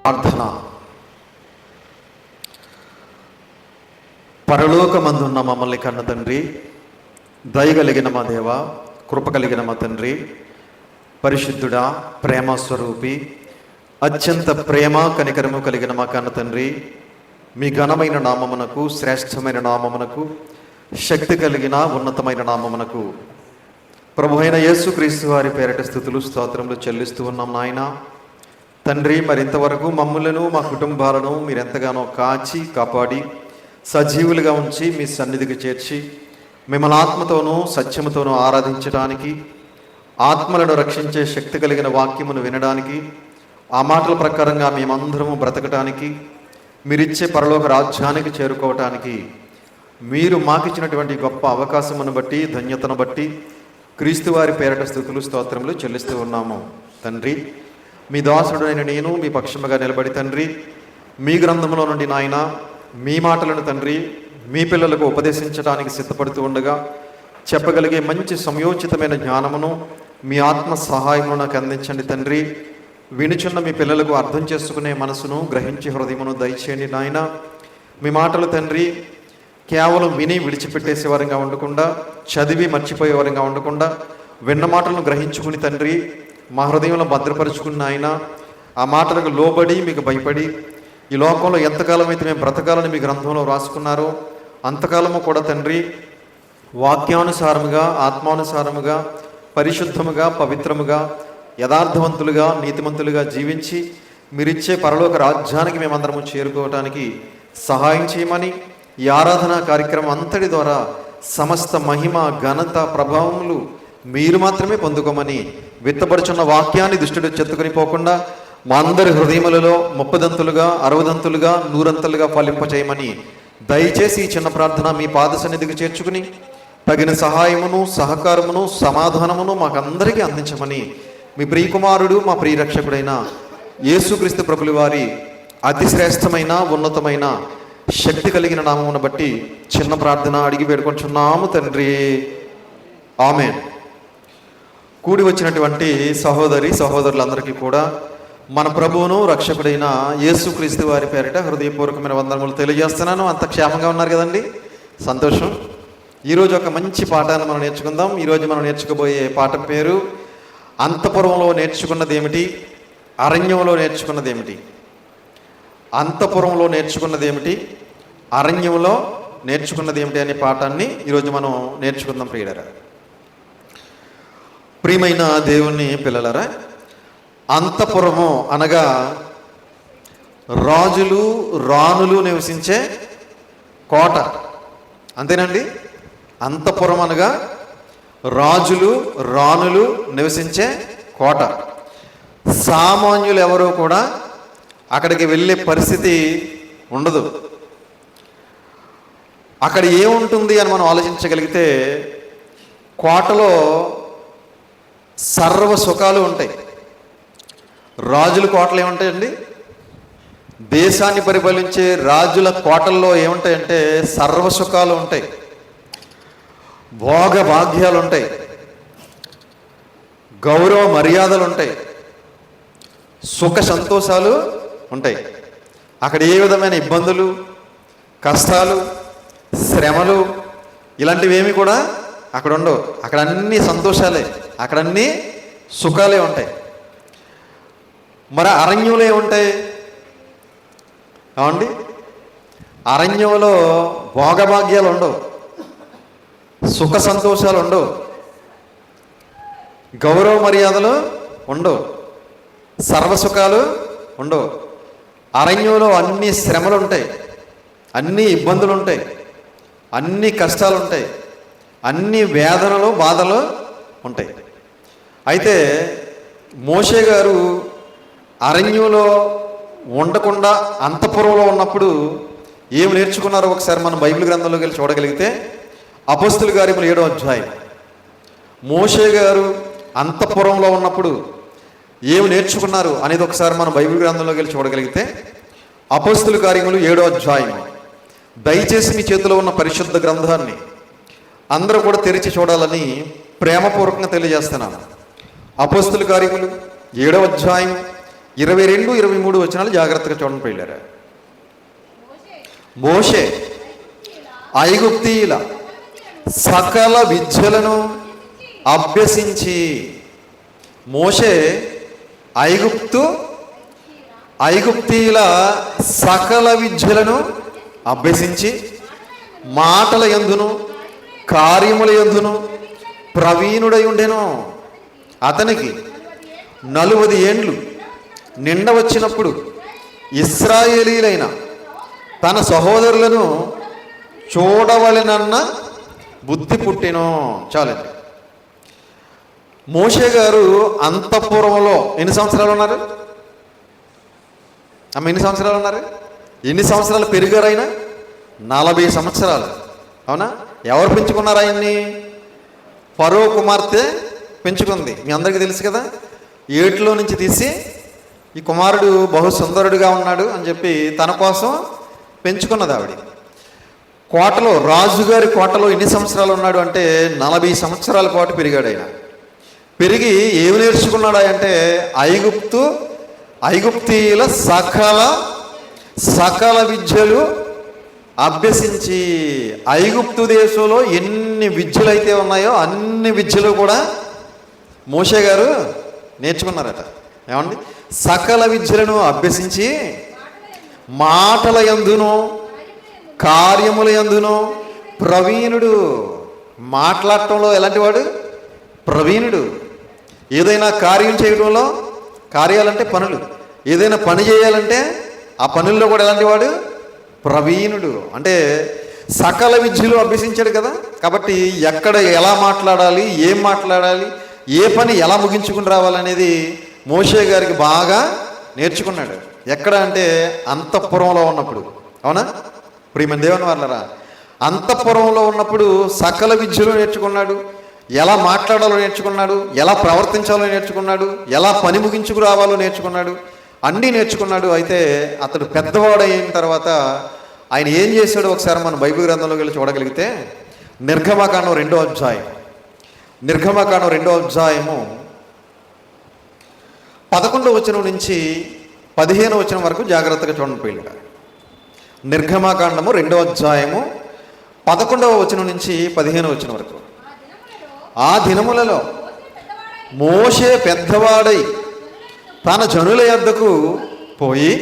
ప్రార్థన. పరలోకమందున్న మమ్మల్ని కన్న తండ్రి, దయగలిగిన మా దేవ, కృప కలిగిన మా తండ్రి, పరిశుద్ధుడా, ప్రేమ స్వరూపి, అత్యంత ప్రేమ కనికరము కలిగిన మా కన్న తండ్రి, మీ ఘనమైన నామమునకు, శ్రేష్టమైన నామమునకు, శక్తి కలిగిన ఉన్నతమైన నామమునకు ప్రభువైన యేసుక్రీస్తు వారి పేరిట స్తుతులు స్తోత్రములు చెల్లిస్తూ ఉన్నాం నాయన. తండ్రి, మరింతవరకు మమ్ములను మా కుటుంబాలను మీరెంతగానో కాచి కాపాడి సజీవులుగా ఉంచి మీ సన్నిధికి చేర్చి మిమ్మల్ని ఆత్మతోనూ సత్యముతోనూ ఆరాధించడానికి, ఆత్మలను రక్షించే శక్తి కలిగిన వాక్యమును వినడానికి, ఆ మాటల ప్రకారంగా మేమందరము బ్రతకటానికి, మీరిచ్చే పరలోక రాజ్యానికి చేరుకోవటానికి మీరు మాకిచ్చినటువంటి గొప్ప అవకాశమును బట్టి, ధన్యతను బట్టి క్రీస్తు వారి పేరిట స్తుతులు స్తోత్రములు చెల్లిస్తూ ఉన్నాము. తండ్రి, మీ దాసుడైన నేను మీ పక్షముగా నిలబడి తండ్రి, మీ గ్రంథంలో నుండి నాయన మీ మాటలను తండ్రి మీ పిల్లలకు ఉపదేశించడానికి సిద్ధపడుతూ ఉండగా చెప్పగలిగే మంచి సమయోచితమైన జ్ఞానమును మీ ఆత్మ సహాయమును నాకు అందించండి తండ్రి. వినుచున్న మీ పిల్లలకు అర్థం చేసుకునే మనసును, గ్రహించే హృదయమును దయచేయండి నాయన. మీ మాటలు తండ్రి కేవలం విని విడిచిపెట్టేసే వారంగా ఉండకుండా, చదివి మర్చిపోయే వారంగా ఉండకుండా, విన్న మాటలను గ్రహించుకుని తండ్రి మా హృదయంలో భద్రపరుచుకున్న ఆయన, ఆ మాటలకు లోబడి మీకు భయపడి ఈ లోకంలో ఎంతకాలం అయితే మేము బ్రతకాలని మీ గ్రంథంలో రాసుకున్నారో అంతకాలము కూడా తండ్రి వాక్యానుసారముగా, ఆత్మానుసారముగా, పరిశుద్ధముగా, పవిత్రముగా, యథార్థవంతులుగా, నీతిమంతులుగా జీవించి మీరిచ్చే పరలోక రాజ్యానికి మేమందరము చేరుకోవటానికి సహాయం చేయమని, ఈ ఆరాధనా కార్యక్రమం అంతటి ద్వారా సమస్త మహిమ, ఘనత, ప్రభావములు మీరు మాత్రమే పొందుకోమని, విత్తపడుచున్న వాక్యాన్ని దుష్టుడు చెత్తుకొని పోకుండా మా అందరి హృదయములలో 30దంతులుగా, 60దంతులుగా, 100అంతలుగా ఫలింపచేయమని దయచేసి ఈ చిన్న ప్రార్థన మీ పాద సన్నిధికి చేర్చుకుని తగిన సహాయమును, సహకారమును, సమాధానమును మాకందరికీ అందించమని మీ ప్రియకుమారుడు, మా ప్రియరక్షకుడైన యేసుక్రీస్తు ప్రభుల వారి అతి శ్రేష్టమైన, ఉన్నతమైన, శక్తి కలిగిన నామమును బట్టి చిన్న ప్రార్థన అడిగి వేడుకొంచున్నాము తండ్రి. ఆమేన్. కూడి వచ్చినటువంటి సహోదరి సహోదరులందరికీ కూడా మన ప్రభువును రక్షకుడైన యేసుక్రీస్తు వారి పేరిట హృదయపూర్వకమైన వందనములు తెలియజేస్తున్నాను. అంత క్షేమంగా ఉన్నారు కదండి? సంతోషం. ఈరోజు ఒక మంచి పాఠాన్ని మనం నేర్చుకుందాం. ఈరోజు మనం నేర్చుకోబోయే పాఠం పేరు అంతఃపురంలో నేర్చుకున్నది ఏమిటి, అరణ్యంలో నేర్చుకున్నది ఏమిటి. అంతఃపురంలో నేర్చుకున్నది ఏమిటి, అరణ్యంలో నేర్చుకున్నది ఏమిటి అనే పాఠాన్ని ఈరోజు మనం నేర్చుకుందాం. ప్రియమైన దేవుని పిల్లలరా, అంతఃపురము అనగా రాజులు, రాణులు నివసించే కోట. అంతేనండి? అంతఃపురం అనగా రాజులు, రాణులు నివసించే కోట. సామాన్యులు ఎవరూ కూడా అక్కడికి వెళ్ళే పరిస్థితి ఉండదు. అక్కడ ఏముంటుంది అని మనం ఆలోచించగలిగితే కోటలో సర్వ సుఖాలు ఉంటాయి. రాజుల కోటలు ఏముంటాయండి? దేశాన్ని పరిపాలించే రాజుల కోటల్లో ఏముంటాయంటే సర్వ సుఖాలు ఉంటాయి, భోగ భాగ్యాలు ఉంటాయి, గౌరవ మర్యాదలు ఉంటాయి, సుఖ సంతోషాలు ఉంటాయి. అక్కడ ఏ విధమైన ఇబ్బందులు, కష్టాలు, శ్రమలు ఇలాంటివి ఏమి కూడా అక్కడ ఉండవు. అక్కడ అన్ని సంతోషాలే, అక్కడ అన్ని సుఖాలే ఉంటాయి. మరి అరణ్యంలో ఏముంటాయి ఏమండి? అరణ్యంలో భోగభాగ్యాలు ఉండవు, సుఖ సంతోషాలు ఉండవు, గౌరవ మర్యాదలు ఉండవు, సర్వసుఖాలు ఉండవు. అరణ్యంలో అన్ని శ్రమలు ఉంటాయి, అన్ని ఇబ్బందులు ఉంటాయి, అన్ని కష్టాలు ఉంటాయి, అన్ని వేదనలు, బాధలు ఉంటాయి. అయితే మోషే గారు అరణ్యంలో ఉండకుండా అంతఃపురంలో ఉన్నప్పుడు ఏమి నేర్చుకున్నారో ఒకసారి మనం బైబిల్ గ్రంథంలోకి వెళ్ళి చూడగలిగితే అపొస్తలుల కార్యములు 7వ అధ్యాయం. మోషే గారు అంతఃపురంలో ఉన్నప్పుడు ఏమి నేర్చుకున్నారు అనేది ఒకసారి మనం బైబిల్ గ్రంథంలోకి వెళ్ళి చూడగలిగితే అపొస్తలుల కార్యములు 7వ అధ్యాయం. దయచేసి మీ చేతిలో ఉన్న పరిశుద్ధ గ్రంథాన్ని అందరూ కూడా తెరిచి చూడాలని ప్రేమపూర్వకంగా తెలియజేస్తున్నాను. అపొస్తలుల కార్యములు 7వ అధ్యాయం 22, 23 వచనాలు జాగ్రత్తగా చూడండి ప్రియులారా. మోషే ఐగుప్తీయుల సకల విద్యలను అభ్యసించి, మోషే ఐగుప్తీయుల సకల విద్యలను అభ్యసించి మాటల యందును కార్యముల యందును ప్రవీణుడై ఉండెను. అతనికి 40 ఏండ్లు నిండ వచ్చినప్పుడు ఇశ్రాయేలీలైన తన సహోదరులను చూడవలెనన్న బుద్ధి పుట్టెను. చాలండి. మోషే గారు అంతఃపురంలో ఎన్ని సంవత్సరాలు ఉన్నారు అమ్మ? ఎన్ని సంవత్సరాలు ఉన్నారు? ఎన్ని సంవత్సరాలు పెరిగారు ఆయన? 40 సంవత్సరాలు. అవునా? ఎవరు పెంచుకున్నారు ఆయన్ని? ఫరో కుమార్తె పెంచుకుంది. మీ అందరికీ తెలుసు కదా. ఏటిలో నుంచి తీసి ఈ కుమారుడు బహు సుందరుడిగా ఉన్నాడు అని చెప్పి తన కోసం పెంచుకున్నది ఆవిడ. కోటలో, రాజుగారి కోటలో ఎన్ని సంవత్సరాలు ఉన్నాడు అంటే 40 సంవత్సరాల పాటు పెరిగాడు ఆయన. పెరిగి ఏమి నేర్చుకున్నాడు అంటే ఐగుప్తీయుల సకల విద్యలు అభ్యసించి, ఐగుప్తు దేశంలో ఎన్ని విద్యలు అయితే ఉన్నాయో అన్ని విద్యలు కూడా మోషే గారు నేర్చుకున్నారట. ఏమండి? సకల విద్యలను అభ్యసించి మాటల యందును కార్యముల యందును ప్రవీణుడు. మాట్లాడటంలో ఎలాంటి వాడు? ప్రవీణుడు. ఏదైనా కార్యం చేయడంలో, కార్యాలంటే పనులు, ఏదైనా పని చేయాలంటే ఆ పనుల్లో కూడా ఎలాంటి వాడు? ప్రవీణుడు. అంటే సకల విద్యలు అభ్యసించాడు కదా. కాబట్టి ఎక్కడ ఎలా మాట్లాడాలి, ఏం మాట్లాడాలి, ఏ పని ఎలా ముగించుకుని రావాలనేది మోషే గారికి బాగా నేర్చుకున్నాడు. ఎక్కడ అంటే అంతఃపురంలో ఉన్నప్పుడు. అవునా? ప్రియమైన దేవుని వాళ్ళరా, అంతఃపురంలో ఉన్నప్పుడు సకల విద్యలు నేర్చుకున్నాడు. ఎలా మాట్లాడాలో నేర్చుకున్నాడు, ఎలా ప్రవర్తించాలో నేర్చుకున్నాడు, ఎలా పని ముగించుకు రావాలో నేర్చుకున్నాడు, అన్నీ నేర్చుకున్నాడు. అయితే అతడు పెద్దవాడు అయిన తర్వాత ఆయన ఏం చేశాడో ఒకసారి మన బైబిల్ గ్రంథంలోకి వెళ్ళి చూడగలిగితే, నిర్గమకాండం 2వ అధ్యాయం, నిర్గమకాండం 2వ అధ్యాయము 11వ వచనం నుంచి 15వ వచనం వరకు జాగ్రత్తగా చూడండి పిల్లలు. నిర్గమకాండము 2వ అధ్యాయము 11వ వచనం నుంచి 15వ వచనం వరకు. ఆ దినములలో మోషే పెద్దవాడై తన జనుల యొద్దకు పోయి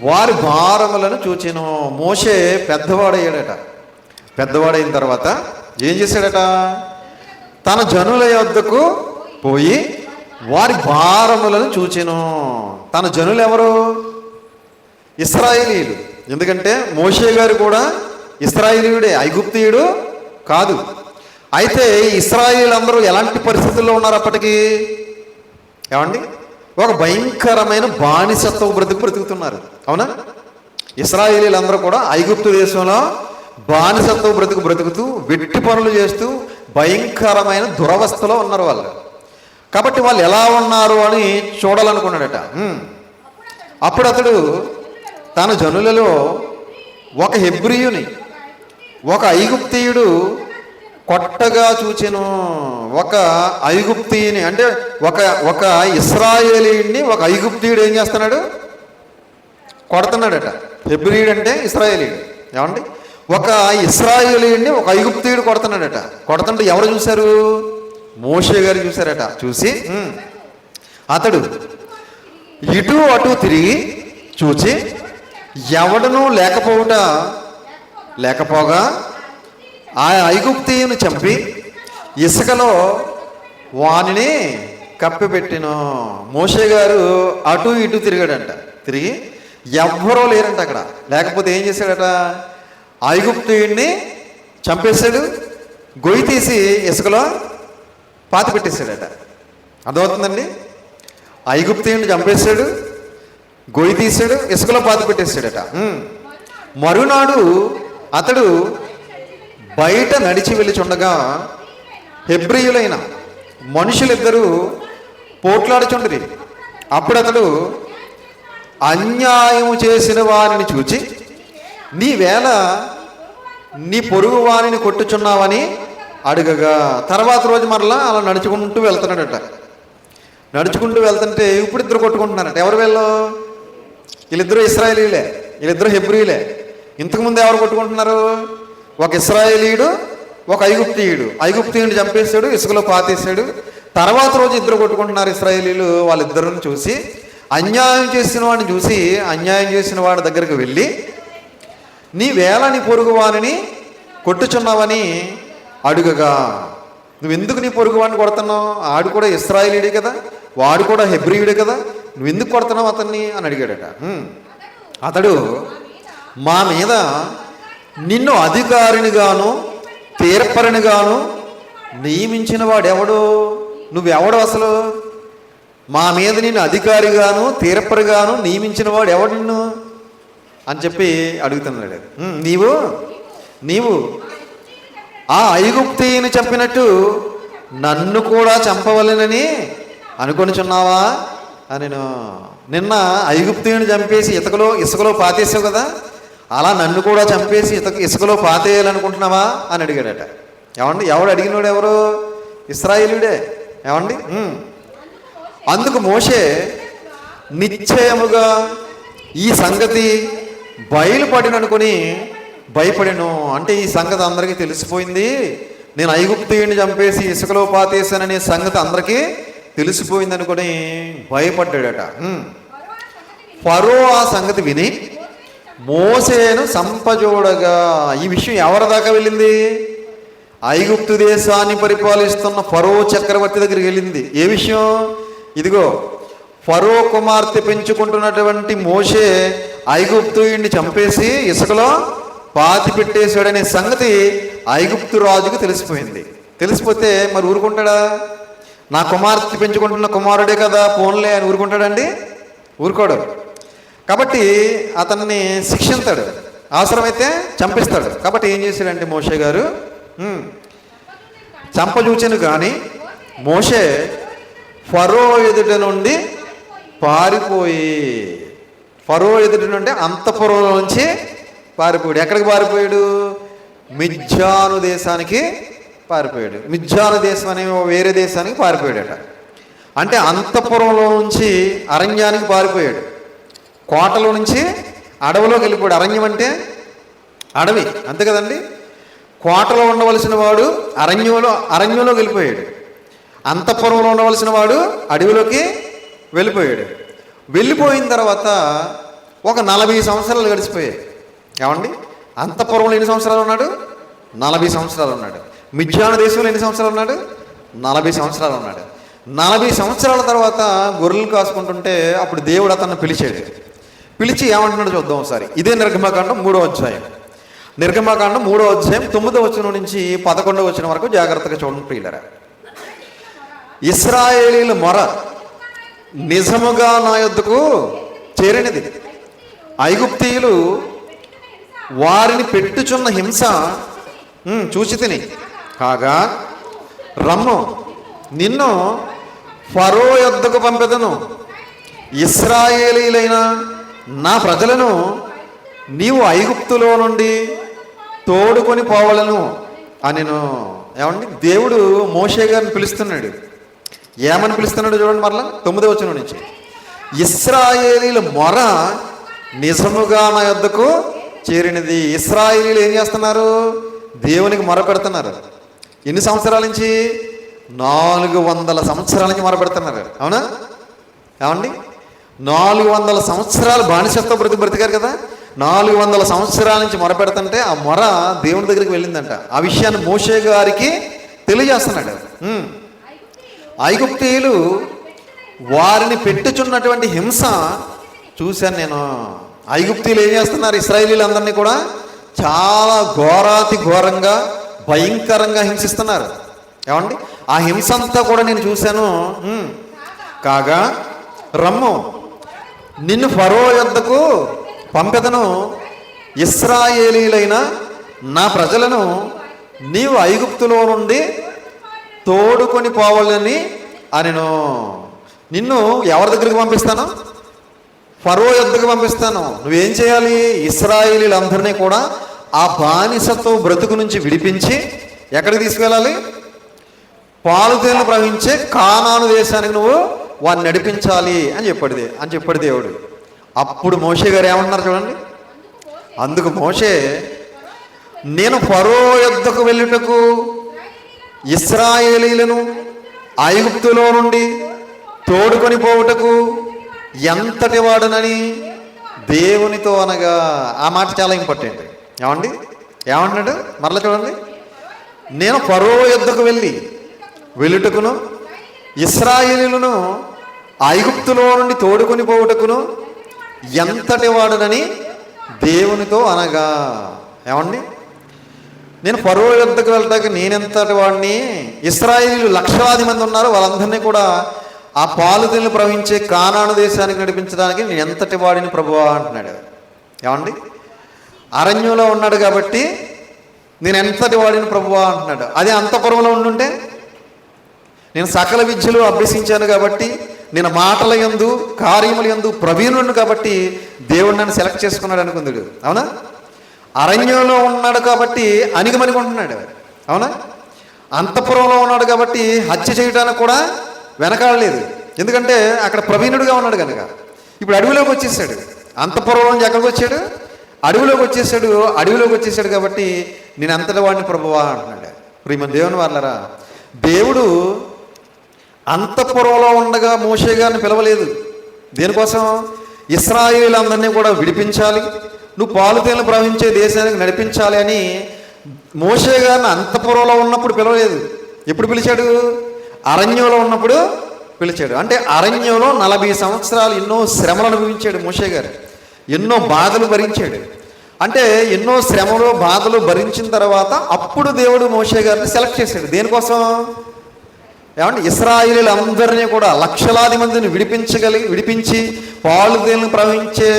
వారి భారములను చూచెను. మోషే పెద్దవాడయ్యాడట. పెద్దవాడైన తర్వాత ఏం చేశాడట? తన జనుల యొద్దకు పోయి వారి భారములను చూచెను. తన జనులు ఎవరు? ఇశ్రాయేలీయులు. ఎందుకంటే మోషే గారు కూడా ఇశ్రాయేలీయుడే, ఐగుప్తీయుడు కాదు. అయితే ఇశ్రాయేలు అందరూ ఎలాంటి పరిస్థితుల్లో ఉన్నారు అప్పటికి? ఏమండి? ఒక భయంకరమైన బానిసత్వ బ్రతుకుతున్నారు. అవునా? ఇశ్రాయేలీలు అందరూ కూడా ఐగుప్తు దేశంలో బానిసత్వ బ్రతుకుతూ వెట్టి పనులు చేస్తూ భయంకరమైన దురవస్థలో ఉన్నారు వాళ్ళు. కాబట్టి వాళ్ళు ఎలా ఉన్నారు అని చూడాలనుకున్నాడట. అప్పుడు అతడు తన జనులలో ఒక హెబ్రీయుని, ఒక ఐగుప్తీయుడు కొట్టగా చూచెను. ఒక ఐగుప్తీయుని అంటే ఒక ఇశ్రాయేలీయుడిని ఒక ఐగుప్తీయుడు ఏం చేస్తున్నాడు? కొడుతున్నాడట. హెబ్రీయుడు అంటే ఇశ్రాయేలీయుడు. ఏమండి? ఒక ఇశ్రాయేలీయుడిని ఒక ఐగుప్తీయుడు కొడుతున్నాడట. కొడుతుంటే ఎవరు చూశారు? మోషే గారు చూశారట. చూసి అతడు ఇటు అటు తిరిగి చూచి ఎవడనూ లేకపోగా ఆ ఐగుప్తీయుని చంపి ఇసుకలో వానిని కప్పిపెట్టిను. మోషే గారు అటు ఇటు తిరిగాడంట. తిరిగి ఎవ్వరూ లేరంట అక్కడ. లేకపోతే ఏం చేశాడట? ఐగుప్తీయుడిని చంపేశాడు, గొయ్యి తీసి ఇసుకలో పాతి పెట్టేశాడట. అర్థమవుతుందండి? ఐగుప్తీయుడిని చంపేశాడు, గొయ్యి తీసాడు, ఇసుకలో పాతి పెట్టేశాడట. మరునాడు అతడు బయట నడిచి వెళ్ళిచుండగా హెబ్రీయులైన మనుషులిద్దరూ పోట్లాడుచుండిరి. అప్పుడు అతడు అన్యాయము చేసిన వారిని చూచి, నీవేళ నీ పొరుగు వారిని కొట్టుచున్నావని అడగగా, తర్వాత రోజు మరలా అలా నడుచుకుంటూ వెళ్తున్నాడట. నడుచుకుంటూ వెళ్తుంటే ఇప్పుడు ఇద్దరు కొట్టుకుంటున్నారంట. ఎవరు వీళ్ళిద్దరూ ఇశ్రాయేలీలే, వీళ్ళిద్దరూ హెబ్రీలే. ఇంతకుముందు ఎవరు కొట్టుకుంటున్నారు? ఒక ఇశ్రాయేలీయుడు, ఒక ఐగుప్తీయుడు. ఐగుప్తీయుడిని చంపేశాడు, ఇసుకలో పాతేశాడు. తర్వాత రోజు ఇద్దరు కొట్టుకుంటున్నారు ఇశ్రాయేలీలు. వాళ్ళిద్దరిని చూసి, అన్యాయం చేసిన వాడిని చూసి అన్యాయం చేసిన వాడి దగ్గరికి వెళ్ళి, నీ వేళ నీ పొరుగు వాడిని కొట్టుచున్నావని అడుగగా, నువ్వెందుకు నీ పొరుగు వాడిని కొడుతున్నావు? ఆడు కూడా ఇశ్రాయేలీయుడే కదా, వాడు కూడా హెబ్రీయుడే కదా, నువ్వెందుకు కొడుతున్నావు అతన్ని అని అడిగాడట. అతడు, మా మీద నిన్ను అధికారినిగాను తీర్పరినిగాను నియమించిన వాడెవడు? నువ్వెవడు అసలు? మా మీద నిన్ను అధికారిగాను తీర్పరిగాను నియమించిన వాడు ఎవడు నిన్ను అని చెప్పి అడుగుతున్నాడు. నీవు ఆ ఐగుప్తీయుని చంపినట్టు నన్ను కూడా చంపవలెనని అనుకొనిచున్నావా అని. నిన్న ఐగుప్తీయుని చంపేసి ఇసుకలో పాతేసావు కదా, అలా నన్ను కూడా చంపేసి ఇసుకలో పాతేయాలనుకుంటున్నావా అని అడిగాడట. ఏమండి, ఎవడు అడిగినోడు? ఎవరు? ఇశ్రాయేలీయుడే. ఏమండి, అందుకు మోషే నిశ్చయముగా ఈ సంగతి బయలుపడిననుకొని భయపడెను. అంటే ఈ సంగతి అందరికీ తెలిసిపోయింది, నేను ఐగుప్తీయుని చంపేసి ఇసుకలో పాతేశాననే సంగతి అందరికీ తెలిసిపోయింది అనుకొని భయపడ్డాడట. ఫరో ఆ సంగతి విని మోసేను సంపజోడగా. ఈ విషయం ఎవరి దాకా వెళ్ళింది? ఐగుప్తు దేశాన్ని పరిపాలిస్తున్న ఫరో చక్రవర్తి దగ్గరికి వెళ్ళింది. ఏ విషయం? ఇదిగో, ఫరో కుమార్తె పెంచుకుంటున్నటువంటి మోషే ఐగుప్తుని చంపేసి ఇసుకలో పాతి పెట్టేశాడనే సంగతి ఐగుప్తు రాజుకు తెలిసిపోయింది. తెలిసిపోతే మరి ఊరుకుంటాడా? నా కుమార్తె పెంచుకుంటున్న కుమారుడే కదా, పోన్లే అని ఊరుకుంటాడండి? ఊరుకోడు. కాబట్టి అతన్ని శిక్షిస్తాడు, అవసరమైతే చంపిస్తాడు. కాబట్టి ఏం చేశాడంటే మోషే గారు, చంపజూచెను కానీ మోషే ఫరో ఎదుట నుండి పారిపోయి, ఫరో ఎదుట నుండి అంతఃపురంలో నుంచి పారిపోయాడు. ఎక్కడికి పారిపోయాడు? మిద్యాను దేశానికి పారిపోయాడు. మిద్యాను దేశం అనే వేరే దేశానికి పారిపోయాడట. అంటే అంతఃపురంలో నుంచి అరణ్యానికి పారిపోయాడు. కోటలో నుంచి అడవిలోకి వెళ్ళిపోయాడు. అరణ్యం అంటే అడవి, అంతే కదండి. కోటలో ఉండవలసిన వాడు అరణ్యంలోకి వెళ్ళిపోయాడు. అంతఃపురంలో ఉండవలసిన వాడు అడవిలోకి వెళ్ళిపోయాడు. వెళ్ళిపోయిన తర్వాత ఒక 40 సంవత్సరాలు గడిచిపోయాయి. ఏమండి, అంతఃపురంలో ఎన్ని సంవత్సరాలు ఉన్నాడు? 40 సంవత్సరాలు ఉన్నాడు. మిద్యాను దేశంలో ఎన్ని సంవత్సరాలు ఉన్నాడు? 40 సంవత్సరాలు ఉన్నాడు. 40 సంవత్సరాల తర్వాత గొర్రెలు కాసుకుంటుంటే అప్పుడు దేవుడు అతన్ని పిలిచాడు. పిలిచి ఏమంటున్నాడు చూద్దాం ఒకసారి. ఇదే నిర్గమకాండం 3వ అధ్యాయం. నిర్గమకాండం 3వ అధ్యాయం 9వ వచనం నుంచి 11వ వచనం వరకు జాగ్రత్తగా చూడండి ప్రియులారా. ఇశ్రాయేలీల మొర నిజముగా నా యొద్దకు చేరినది, ఐగుప్తీయులు వారిని పెట్టుచున్న హింస చూచి తిని, కాగా రమ్ము, నిన్ను ఫరో యొద్దకు పంపెదను, ఇశ్రాయేలీలైన నా ప్రజలను నీవు ఐగుప్తులో నుండి తోడుకొని పోవలను అనెను. ఏమండి, దేవుడు మోషే గారిని పిలుస్తున్నాడు. ఏమని పిలుస్తున్నాడు చూడండి మరలా 9వ వచనం నుంచి. ఇశ్రాయేలీల మొర నిజముగా నా యొద్దకు చేరినది. ఇశ్రాయేలీలు ఏం చేస్తున్నారు? దేవునికి మొర పెడుతున్నారు. ఎన్ని సంవత్సరాల నుంచి? 400 సంవత్సరాల నుంచి మొర పెడుతున్నారు. అవునా? ఏమండి, 400 సంవత్సరాలు బానిసత్వ బ్రతికారు కదా. 400 సంవత్సరాల నుంచి మొర పెడుతుంటే ఆ మొర దేవుని దగ్గరికి వెళ్ళిందంట. ఆ విషయాన్ని మోషే గారికి తెలియజేస్తున్నాడు. ఐగుప్తీయులు వారిని పెట్టుచున్నటువంటి హింస చూశాను నేను. ఐగుప్తీయులు ఏం చేస్తున్నారు? ఇశ్రాయేలీలందరినీ కూడా చాలా ఘోరాతి ఘోరంగా భయంకరంగా హింసిస్తున్నారు. ఏమండి, ఆ హింస అంతా కూడా నేను చూశాను. కాగా రమ్ము, నిన్ను ఫరో యొద్దకు పంపెదను, ఇశ్రాయేలీలైన నా ప్రజలను నీవు ఐగుప్తులో నుండి తోడుకొని పోవాలని అనెను. నిన్ను ఎవరి దగ్గరికి పంపిస్తాను? ఫరో యొద్దకు పంపిస్తాను. నువ్వేం చేయాలి? ఇశ్రాయేలీలందరినీ కూడా ఆ బానిసత్వ బ్రతుకు నుంచి విడిపించి ఎక్కడికి తీసుకెళ్ళాలి? పాలు తేనెలు ప్రవహించే కానాను దేశానికి నువ్వు వాడిని నడిపించాలి అని చెప్పాడు దేవుడు. అప్పుడు మోషే గారు ఏమన్నారు చూడండి. అందుకు మోషే, నేను ఫరో యొద్దకు వెళ్ళుటకు ఇశ్రాయేలీలను ఐగుప్తులో నుండి తోడుకొని పోవుటకు ఎంతటి వాడునని దేవునితో అనగా. ఆ మాట చాలా ఇంపార్టెంట్. ఏమన్నాడు మరలా చూడండి. నేను ఫరో యొద్దకు వెళ్ళుటకును ఇశ్రాయేలీలను ఐగుప్తులో నుండి తోడుకొని పోవుటకును ఎంతటి వాడునని దేవునితో అనగా. నేను ఫరో యొద్దకు వెళ్ళటానికి నేనెంతటి వాడిని, ఇశ్రాయేలీలు లక్షలాది మంది ఉన్నారు, వాళ్ళందరినీ కూడా ఆ పాలు తేనెలు ప్రవహించే కానాను దేశానికి నడిపించడానికి నేను ఎంతటి వాడిని ప్రభువా అంటున్నాడు. అరణ్యంలో ఉన్నాడు కాబట్టి నేను ఎంతటి వాడిని ప్రభువా అంటున్నాడు. అదే అంతఃపురంలో ఉండుంటే, నేను సకల విద్యలు అభ్యసించాను కాబట్టి, నేను మాటల యందు కార్యముల యందు ప్రవీణుడు కాబట్టి దేవుడు నన్ను సెలెక్ట్ చేసుకున్నాడు అనుకుందుడు. అవునా? అరణ్యంలో ఉన్నాడు కాబట్టి అణిగిమణిగుంటున్నాడు. అవునా? అంతఃపురంలో ఉన్నాడు కాబట్టి హత్య చేయడానికి కూడా వెనకాడలేదు. ఎందుకంటే అక్కడ ప్రవీణుడిగా ఉన్నాడు కనుక. ఇప్పుడు అడవిలోకి వచ్చేసాడు. అంతఃపురంలో నుంచి ఎక్కడికి వచ్చాడు? అడవిలోకి వచ్చేసాడు కాబట్టి నేను అంతటి వాడిని ప్రభువా అంటున్నాడు. ప్రియమైన దేవుని వాళ్ళరా, దేవుడు అంతఃపురంలో ఉండగా మోషే గారిని పిలవలేదు. దేనికోసం? ఇశ్రాయేలీలందరినీ కూడా విడిపించాలి, నువ్వు పాలు తేనెలు ప్రవహించే దేశానికి నడిపించాలి అని మోషే గారిని అంతఃపురంలో ఉన్నప్పుడు పిలవలేదు. ఎప్పుడు పిలిచాడు? అరణ్యంలో ఉన్నప్పుడు పిలిచాడు. అంటే అరణ్యంలో 40 సంవత్సరాలు ఎన్నో శ్రమలు అనుభవించాడు మోషే గారు, ఎన్నో బాధలు భరించాడు. అంటే ఎన్నో శ్రమలు బాధలు భరించిన తర్వాత అప్పుడు దేవుడు మోషే గారిని సెలెక్ట్ చేశాడు. దేనికోసం? ఇశ్రాయేలీలందరినీ కూడా లక్షలాది మందిని విడిపించి పాలు తేనెలు ప్రవహించే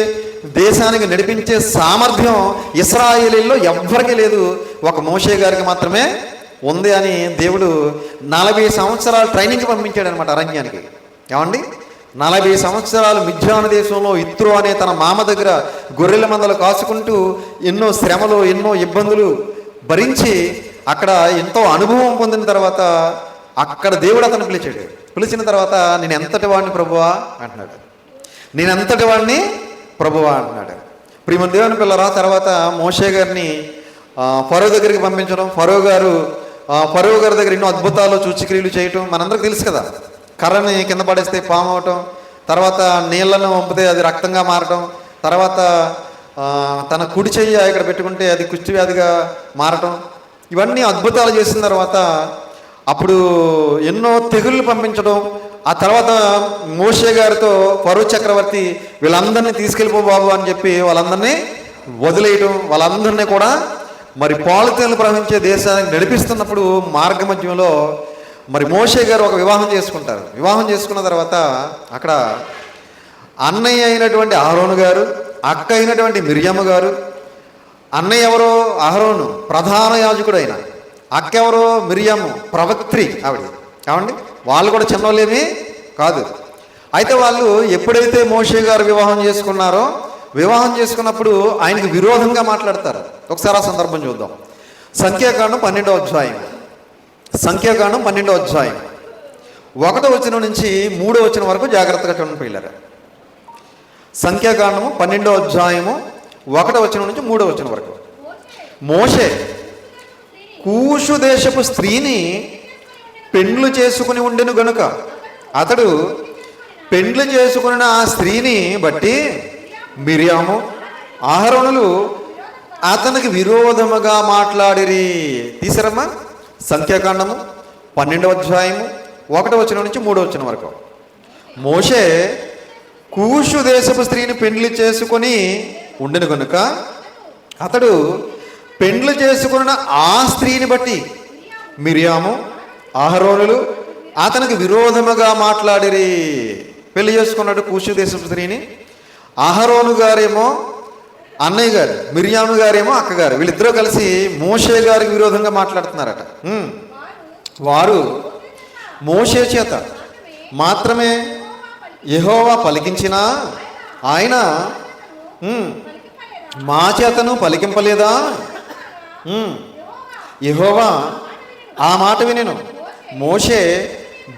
దేశానికి నడిపించే సామర్థ్యం ఇశ్రాయేలీల్లో ఎవ్వరికీ లేదు, ఒక మోషే గారికి మాత్రమే ఉంది అని దేవుడు 40 సంవత్సరాలు ట్రైనింగ్ పంపించాడు అనమాట అరణ్యానికి. 40 సంవత్సరాలు మిద్యాను దేశంలో ఇత్రో అనే తన మామ దగ్గర గొర్రెల మందలు కాసుకుంటూ ఎన్నో శ్రమలు ఎన్నో ఇబ్బందులు భరించి అక్కడ ఎంతో అనుభవం పొందిన తర్వాత అక్కడ దేవుడు అతను పిలిచిన తర్వాత నేను ఎంతటి వాడిని ప్రభువా అంటున్నాడు. ప్రియమైన దేవుని పిల్లరా, తర్వాత మోషే గారిని ఫరో దగ్గరికి పంపించడం, ఫరో గారి దగ్గర ఎన్నో అద్భుతాలు సూచక్రియలు చేయటం మనందరికి తెలుసు కదా. కర్రని కింద పడేస్తే పాము అవటం, తర్వాత నీళ్లను పంపితే అది రక్తంగా మారటం, తర్వాత తన కుడి చెయ్యి ఇక్కడ పెట్టుకుంటే అది కుష్టి వ్యాధిగా మారటం, ఇవన్నీ అద్భుతాలు చేసిన తర్వాత అప్పుడు ఎన్నో తెగుళ్ళు పంపించడం. ఆ తర్వాత మోషే గారితో ఫరో చక్రవర్తి వీళ్ళందరినీ తీసుకెళ్ళిపో బాబు అని చెప్పి వాళ్ళందరినీ వదిలేయటం, వాళ్ళందరినీ కూడా మరి పాలు తేనెలు ప్రవహించే దేశానికి నడిపిస్తున్నప్పుడు మార్గ మధ్యంలో మరి మోషే గారు ఒక వివాహం చేసుకుంటారు. వివాహం చేసుకున్న తర్వాత అక్కడ అన్నయ్య అయినటువంటి అహరోను గారు, అక్క అయినటువంటి మిర్యాము గారు, అన్నయ్య ఎవరో అహరోను ప్రధాన యాజకుడు అయిన, అక్క ఎవరో మిర్యాము ప్రవక్త్రి ఆవిడ. వాళ్ళు కూడా చిన్నోళ్ళేమీ కాదు. అయితే వాళ్ళు ఎప్పుడైతే మోషే గారు వివాహం చేసుకున్నప్పుడు ఆయనకు విరోధంగా మాట్లాడతారు. ఒకసారి ఆ సందర్భం చూద్దాం. సంఖ్యాకాండం 12వ అధ్యాయం 1వ వచనం నుంచి 3వ వచనం వరకు జాగ్రత్తగా చూడండి పిల్లలు. సంఖ్యాకాండము 12వ అధ్యాయము 1వ వచనం నుంచి 3వ వచనం వరకు. మోషే కూషు దేశపు స్త్రీని పెండ్లు చేసుకుని ఉండెను గనుక అతడు పెండ్లు చేసుకున్న ఆ స్త్రీని బట్టి మిర్యాము అహరోనులు అతనికి విరోధముగా మాట్లాడిరి. తీసారమ్మా? సంఖ్యాకాండము 12వ అధ్యాయము 1వ వచనం నుంచి 3వ వచనం వరకు. మోషే కూషు దేశపు స్త్రీని పెండ్లి చేసుకొని ఉండెను కనుక అతడు పెండ్లు చేసుకున్న ఆ స్త్రీని బట్టి మిర్యాము అహరోనులు అతనికి విరోధముగా మాట్లాడిరి. పెళ్లి చేసుకున్నాడు కూషు దేశపు స్త్రీని. అహరోను గారేమో అన్నయ్య గారు, మిర్యాము గారేమో అక్కగారు, వీళ్ళిద్దరూ కలిసి మోషే గారికి విరోధంగా మాట్లాడుతున్నారట. వారు మోషే చేత మాత్రమే యెహోవా పలికించినా ఆయన మా చేతను పలికింపలేదా? యెహోవా ఆ మాట వినెను. మోషే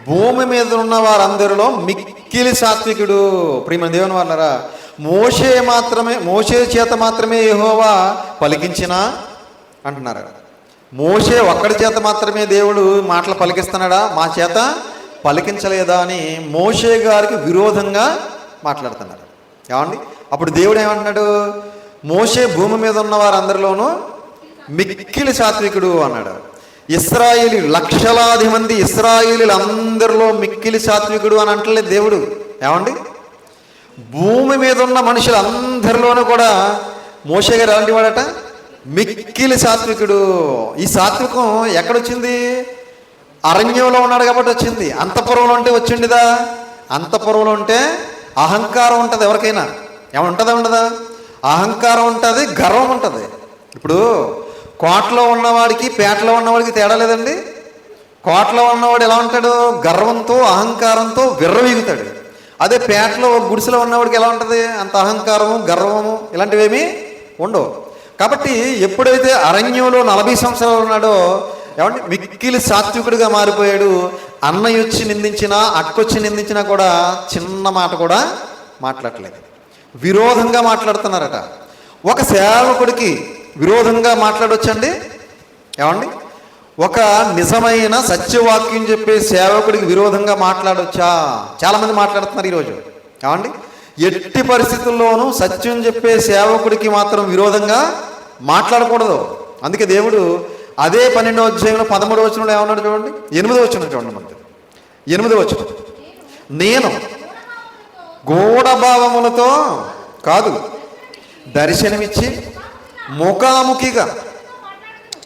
భూమి మీద ఉన్న వారందరిలో మిక్కిలి సాత్వికుడు. ప్రియమైన దేవుని వాళ్ళరా, మోషే చేత మాత్రమే యెహోవా పలికించినా అంటున్నారు. మోషే ఒక్కడి చేత మాత్రమే దేవుడు మాటలు పలికిస్తున్నాడా, మా చేత పలికించలేదా అని మోషే గారికి విరోధంగా మాట్లాడుతున్నారు. ఏమండి, అప్పుడు దేవుడు ఏమంటున్నాడు? మోషే భూమి మీద ఉన్న వారందరిలోనూ మిక్కిలి సాత్వికుడు అన్నాడు. ఇశ్రాయేలీ లక్షలాది మంది ఇశ్రాయేలీలందరిలో మిక్కిలి సాత్వికుడు అని అంటలేదు దేవుడు. ఏమండి, భూమి మీద ఉన్న మనుషులందరిలోనూ కూడా మోషే గారు ఎలాంటి వాడట? మిక్కిలి సాత్వికుడు. ఈ సాత్వికం ఎక్కడొచ్చింది? అరణ్యంలో ఉన్నాడు కాబట్టి వచ్చింది. అంతఃపురంలో ఉంటే వచ్చిండిదా? అంతఃపురంలో ఉంటే అహంకారం ఉంటుంది. ఎవరికైనా ఏమైనా ఉంటుందా? ఉండదా? అహంకారం ఉంటుంది, గర్వం ఉంటుంది. ఇప్పుడు కోటలో ఉన్నవాడికి పేటలో ఉన్నవాడికి తేడా లేదండి. కోటలో ఉన్నవాడు ఎలా ఉంటాడు? గర్వంతో అహంకారంతో విర్రవీగుతాడు. అదే పేటలో గుడిసెలో ఉన్నవాడికి ఎలా ఉంటుంది? అంత అహంకారము గర్వము ఇలాంటివేమీ ఉండవు. కాబట్టి ఎప్పుడైతే అరణ్యంలో 40 సంవత్సరాలు ఉన్నాడో ఏమంటే మిక్కిలి సాత్వికుడిగా మారిపోయాడు. అన్నయ్య వచ్చి నిందించినా, అక్కొచ్చి నిందించినా కూడా చిన్న మాట కూడా మాట్లాడలేదు. విరోధంగా మాట్లాడుతున్నారట. ఒక సేవకుడికి విరోధంగా మాట్లాడొచ్చండి? ఏమండి, ఒక నిజమైన సత్యవాక్యం చెప్పే సేవకుడికి విరోధంగా మాట్లాడొచ్చా? చాలామంది మాట్లాడుతున్నారు ఈరోజు. ఏమండి, ఎట్టి పరిస్థితుల్లోనూ సత్యం చెప్పే సేవకుడికి మాత్రం విరోధంగా మాట్లాడకూడదు. అందుకే దేవుడు అదే 12వ అధ్యాయంలో 13వ వచనంలో ఏమన్నాడు చూడండి. 8వ వచనం చూడండి. మనకి 8వ వచనం, నేను గూఢభావములతో కాదు దర్శనమిచ్చి ముఖాముఖిగా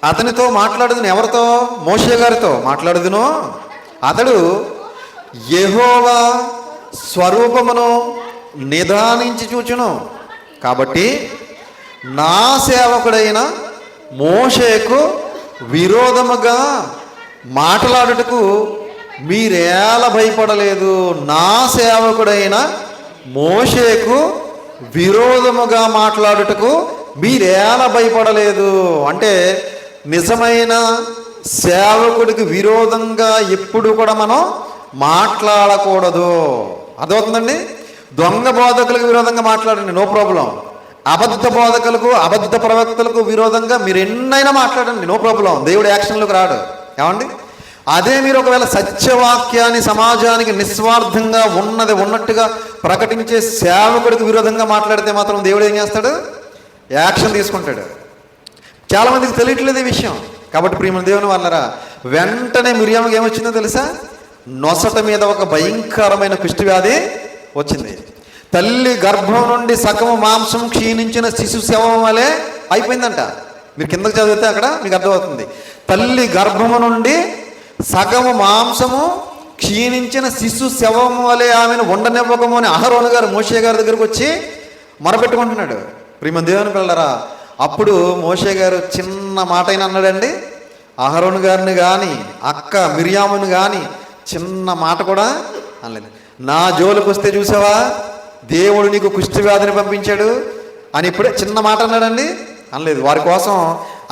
అతనితో మాట్లాడుదును. ఎవరితో? మోషే గారితో మాట్లాడుదును. అతడు యెహోవా స్వరూపమును నిదానించి చూచును. కాబట్టి నా సేవకుడైన మోషేకు విరోధముగా మాట్లాడుటకు మీరేలా భయపడలేదు? నా సేవకుడైన మోషేకు విరోధముగా మాట్లాడుటకు మీరేలా భయపడలేదు? అంటే నిజమైన సేవకుడికి విరోధంగా ఎప్పుడు కూడా మనం మాట్లాడకూడదు. అదవుతుందండి. దొంగ బోధకులకు విరోధంగా మాట్లాడండి, నో ప్రాబ్లం. అబద్ధ బోధకులకు, అబద్ధ ప్రవక్తలకు విరోధంగా మీరు ఎన్నైనా మాట్లాడండి, నో ప్రాబ్లం. దేవుడు యాక్షన్లోకి రాడు. ఏమండి, అదే మీరు ఒకవేళ సత్యవాక్యాన్ని సమాజానికి నిస్వార్థంగా ఉన్నది ఉన్నట్టుగా ప్రకటించే సేవకుడికి విరోధంగా మాట్లాడితే మాత్రం దేవుడు ఏం చేస్తాడు? యాక్షన్ తీసుకుంటాడు. చాలామందికి తెలియట్లేదు ఈ విషయం. కాబట్టి ప్రియమైన దేవుని వాళ్ళరా, వెంటనే మిరియాముకి ఏమొచ్చిందో తెలుసా? నొసట మీద ఒక భయంకరమైన కుష్ఠవ్యాధి వచ్చింది. తల్లి గర్భం నుండి సగము మాంసం క్షీణించిన శిశు శవం వలె అయిపోయిందంట. మీరు కిందకు చదివితే అక్కడ మీకు అర్థమవుతుంది. తల్లి గర్భము నుండి సగము మాంసము క్షీణించిన శిశు శవం వలె ఆమెను ఉండనివ్వకము అని అహరోను గారు మోషే గారి దగ్గరకు వచ్చి మొరపెట్టుకుంటున్నాడు. ప్రియమైన దేవుని పిల్లరా, అప్పుడు మోషే గారు చిన్న మాట అయినా అన్నాడండి? అహరోను గారిని కానీ అక్క మిరియాముని కానీ చిన్న మాట కూడా అనలేదు. నా జోలికి వస్తే చూసావా, దేవుడు నీకు కుష్ఠవ్యాధిని పంపించాడు అని ఇప్పుడే చిన్న మాట అన్నాడండి? అనలేదు. వారి కోసం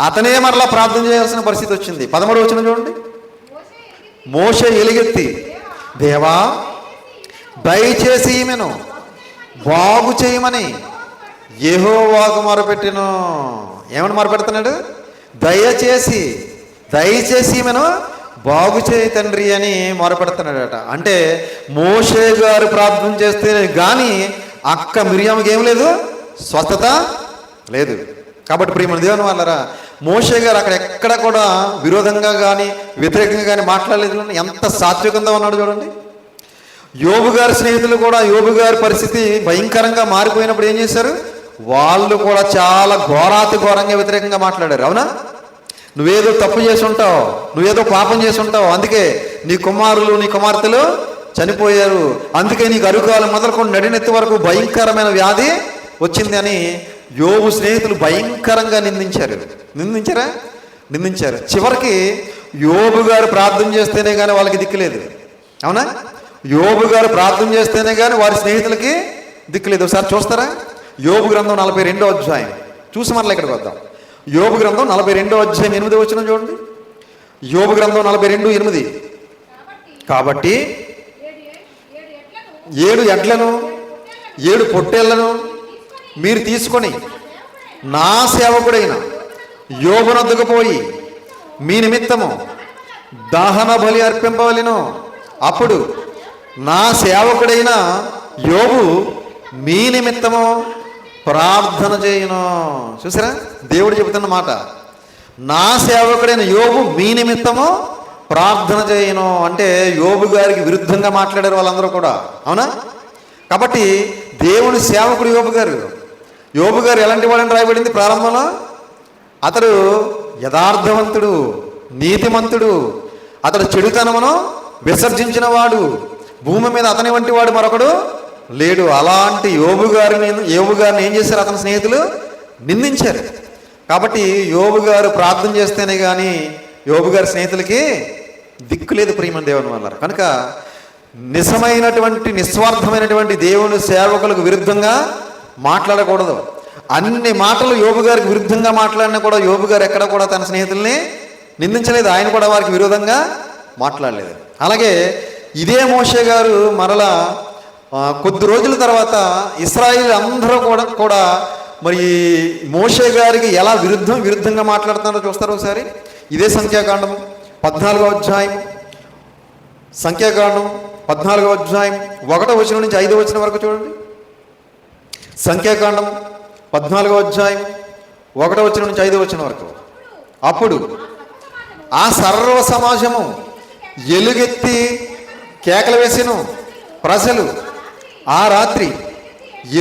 అతనే మరలా ప్రార్థన చేయాల్సిన పరిస్థితి వచ్చింది. 13వ వచనం చూడండి. మోషే ఎలుగెత్తి, దేవా దయచేసి ఈమెను బాగు చేయమని యెహోవాకు మొరపెట్టెను. ఏమని మొరపెడుతున్నాడు? దయచేసి ఈమెను బాగు చేయి తండ్రి అని మొరపెడుతున్నాడట. అంటే మోషే గారు ప్రార్థన చేస్తే కానీ అక్క మిరియాముకి ఏం లేదు, స్వస్థత లేదు. కాబట్టి ప్రియమైన దేవుని వాళ్ళరా, మోషే గారు అక్కడ ఎక్కడ కూడా విరోధంగా కానీ వ్యతిరేకంగా కానీ మాట్లాడలేదు. ఎంత సాత్వికంగా ఉన్నాడు చూడండి. యోబు గారి స్నేహితులు కూడా యోబు గారి పరిస్థితి భయంకరంగా మారిపోయినప్పుడు ఏం చేశారు? వాళ్ళు కూడా చాలా ఘోరాతి ఘోరంగా వ్యతిరేకంగా మాట్లాడారు. అవునా? నువ్వేదో తప్పు చేసి ఉంటావు, నువ్వేదో పాపం చేసి ఉంటావు, అందుకే నీ కుమారులు నీ కుమార్తెలు చనిపోయారు, అందుకే నీకు అరుకాలం మొదలుకొని నడినెత్తి వరకు భయంకరమైన వ్యాధి వచ్చింది అని యోబు స్నేహితులు భయంకరంగా నిందించారు. చివరికి యోబు గారు ప్రార్థన చేస్తేనే కానీ వాళ్ళకి దిక్కులేదు. అవునా? యోబు గారు ప్రార్థన చేస్తేనే కానీ వారి స్నేహితులకి దిక్కులేదు. ఒకసారి చూస్తారా? యోబు గ్రంథం 42వ అధ్యాయం చూసి మరలా ఇక్కడికి వద్దాం. యోబు గ్రంథం 42వ అధ్యాయం 8వ వచనం చూడండి. యోబు గ్రంథం 42:8. కాబట్టి 7 ఎడ్లను 7 పొట్టేళ్లను మీరు తీసుకొని నా సేవకుడైన యోబునొద్దకు పోయి మీ నిమిత్తము దహన బలి అర్పింపవలెను. అప్పుడు నా సేవకుడైన యోబు మీ నిమిత్తము ప్రార్థన చేయను. చూసారా, దేవుడు చెబుతున్న మాట. నా సేవకుడైన యోబు మీ నిమిత్తము ప్రార్థన చేయను అంటే యోబు గారికి విరుద్ధంగా మాట్లాడారు వాళ్ళందరూ కూడా, అవునా? కాబట్టి దేవుని సేవకుడు యోబు గారు. యోబు గారు ఎలాంటి వాడని రాయబడింది ప్రారంభంలో? అతడు యథార్థవంతుడు, నీతిమంతుడు, అతడు చెడుతనమును విసర్జించిన వాడు, భూమి మీద అతని వంటి వాడు మరొకడు లేడు. అలాంటి యోబు గారిని ఏం చేశారు? అతని స్నేహితులు నిందించారు. కాబట్టి యోబు గారు ప్రార్థన చేస్తేనే కానీ యోబు గారి స్నేహితులకి దిక్కు లేదు ప్రియమైన దేవుని వల్ల. కనుక నిజమైనటువంటి నిస్వార్థమైనటువంటి దేవుని సేవకులకు విరుద్ధంగా మాట్లాడకూడదు. అన్ని మాటలు యోబు గారికి విరుద్ధంగా మాట్లాడినా కూడా యోబు గారు ఎక్కడ కూడా తన స్నేహితుల్ని నిందించలేదు. ఆయన కూడా వారికి విరోధంగా మాట్లాడలేదు. అలాగే ఇదే మోషే గారు మరలా కొద్ది రోజుల తర్వాత ఇశ్రాయేలు అందరూ కూడా మరి మోషే గారికి ఎలా విరుద్ధంగా మాట్లాడుతున్నారో చూస్తారు ఒకసారి. ఇదే సంఖ్యాకాండం 14వ అధ్యాయం, సంఖ్యాకాండం 14వ అధ్యాయం 1వ వచనం నుంచి 5వ వచనం వరకు చూడండి. సంఖ్యాకాండం 14వ అధ్యాయం 1వ వచనం నుంచి 5వ వచనం వరకు. అప్పుడు ఆ సర్వ సమాజము ఎలుగెత్తి కేకలు వేసెను. ప్రజలు ఆ రాత్రి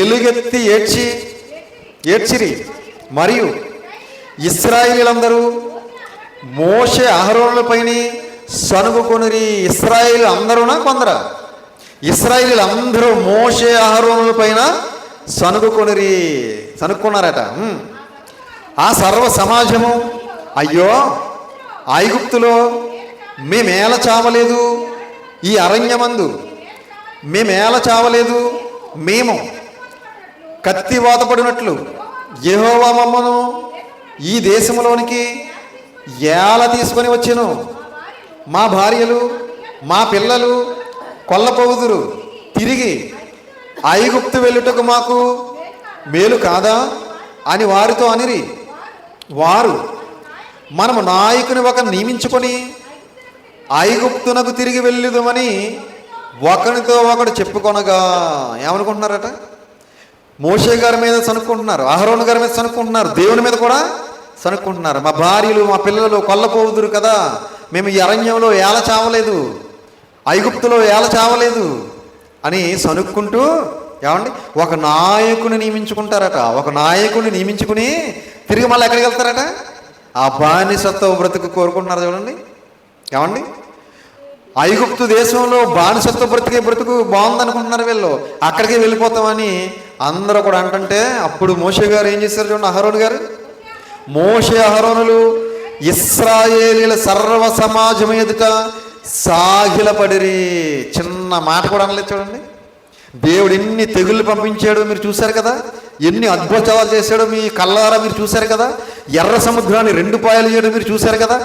ఎలుగెత్తి ఏడ్చిరి. మరియు ఇశ్రాయేలీయులందరూ మోషే అహరోనులపైన సనుగుకొనిరి. ఇశ్రాయేలు అందరూనా కొందరా? ఇశ్రాయేలీయులందరూ మోషే అహరోనులపైన సనుక్కున్నారట. ఆ సర్వ సమాజము, అయ్యో ఐగుప్తులో మేమేల చావలేదు, ఈ అరణ్యమందు మేమేల చావలేదు, మేము కత్తివాతపడినట్లు యెహోవా మమ్మను ఈ దేశంలోనికి ఏల తీసుకొని వచ్చెను. మా భార్యలు మా పిల్లలు కొల్లపోవుదురు. తిరిగి ఐగుప్తు వెళ్ళుటకు మాకు మేలు కాదా అని వారితో అనిరి. వారు మనము నాయకుని ఒకరిని నియమించుకొని ఐగుప్తునకు తిరిగి వెళ్ళుదామని ఒకరితో ఒకడు చెప్పుకొనగా. ఏమనుకుంటున్నారట? మోషే గారి మీద సనుక్కుంటున్నారు, అహరోను గారి మీద సనుక్కుంటున్నారు, దేవుని మీద కూడా సనుక్కుంటున్నారు. మా భార్యలు మా పిల్లలు కొల్లపోవుదురు కదా, మేము ఈ అరణ్యంలో ఏల చావలేదు, ఐగుప్తులో ఏల చావలేదు అని సనుక్కుంటూ ఏమండి ఒక నాయకుని నియమించుకుంటారట. ఒక నాయకుడిని నియమించుకుని తిరిగి మళ్ళీ ఎక్కడికి వెళ్తారట? ఆ బానిసత్వ బ్రతుకు కోరుకుంటున్నారు చూడండి. ఏమండి ఐగుప్తు దేశంలో బానిసత్వ బ్రతుకు బాగుందనుకుంటున్నారు వీళ్ళు, అక్కడికి వెళ్ళిపోతామని అందరూ కూడా అంటుంటే అప్పుడు మోషే గారు ఏం చేశారు చూడండి. అహరోను గారు, మోషే అహరోనులు ఇశ్రాయేలీల సర్వ సమాజం ఎదుట సాగిలపడిరి. చిన్న మాట కూడా అనలేదు చూడండి. దేవుడు ఎన్ని తెగుళ్ళు పంపించాడో మీరు చూశారు కదా, ఎన్ని అద్భుతాలు చేశాడో మీ కళ్ళారా మీరు చూశారు కదా, ఎర్ర సముద్రాన్ని 2 పాయలు చేయడం మీరు చూశారు కదా.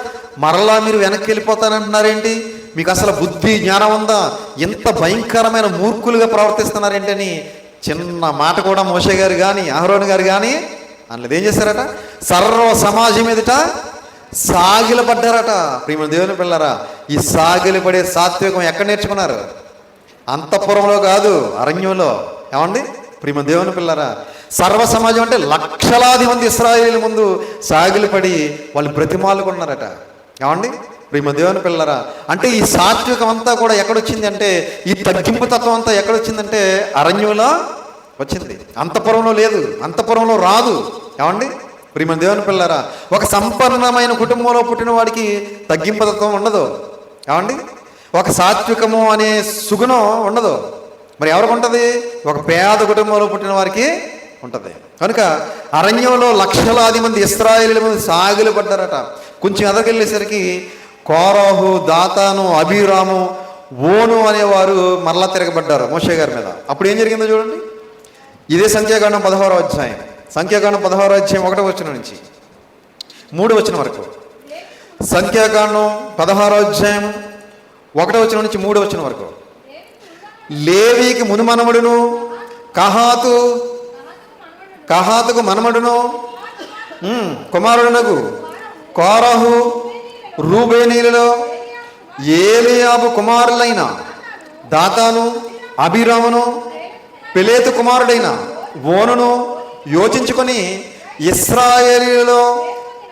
మరలా మీరు వెనక్కి వెళ్ళిపోతానంటున్నారేంటి? మీకు అసలు బుద్ధి జ్ఞానం ఉందా? ఎంత భయంకరమైన మూర్ఖులుగా ప్రవర్తిస్తున్నారేంటి అని చిన్న మాట కూడా మోషే గారు కానీ అహరోను గారు కానీ అనలేదు. ఏం చేశారట? సర్వ సమాజం ఎదుట సాగిలపడ్డారట. ప్రియమైన దేవుని పిల్లరా, ఈ సాగిలపడే సాత్వికం ఎక్కడ నేర్చుకున్నారు? అంతఃపురంలో కాదు, అరణ్యంలో. ఏమండి ప్రియమైన దేవుని పిల్లరా, సర్వ సమాజం అంటే లక్షలాది మంది ఇశ్రాయేలీయుల ముందు సాగిలపడి వాళ్ళు బ్రతిమాలుకున్నారట. ఏమండి ప్రియమైన దేవుని పిల్లరా, అంటే ఈ సాత్వికం అంతా కూడా ఎక్కడొచ్చింది అంటే, ఈ తగ్గింపు తత్వం అంతా ఎక్కడొచ్చిందంటే అరణ్యంలో వచ్చింది. అంతఃపురంలో లేదు, అంతఃపురంలో రాదు. ఏమండి ప్రియమైన దేవుని పిల్లరా, ఒక సంపన్నమైన కుటుంబంలో పుట్టిన వాడికి తగ్గింపు తత్వం ఉండదు. ఏమండి ఒక సాత్వికము అనే సుగుణం ఉండదు. మరి ఎవరికి ఉంటుంది? ఒక పేద కుటుంబంలో పుట్టిన వారికి ఉంటుంది. కనుక అరణ్యంలో లక్షలాది మంది ఇశ్రాయేలీయుల మంది సాగిలు పడ్డారట. కొంచెం ఎదరికెళ్ళేసరికి కోరాహు, దాతాను, అబీరాము, ఓను అనేవారు మరలా తిరగబడ్డారు మోషే గారి మీద. అప్పుడు ఏం జరిగిందో చూడండి. ఇదే సంఖ్యాకాండం 16వ అధ్యాయం, సంఖ్యాకాండం 16వ అధ్యాయం 1వ వచనం నుంచి 3వ వచనం వరకు. సంఖ్యాకాండం 16వ అధ్యాయం 1వ వచనం నుంచి 3వ వచనం వరకు. లేవీకి మునుమనవడును, కహాతుకు మనమడును, కుమారుడునగు కోరహు, రూబేనీలలో ఏలియాబు కుమారులైన దాతాను, అబీరామును, పెలేతు కుమారుడైన ఓనును యోచించుకొని ఇశ్రాయేలీయులలో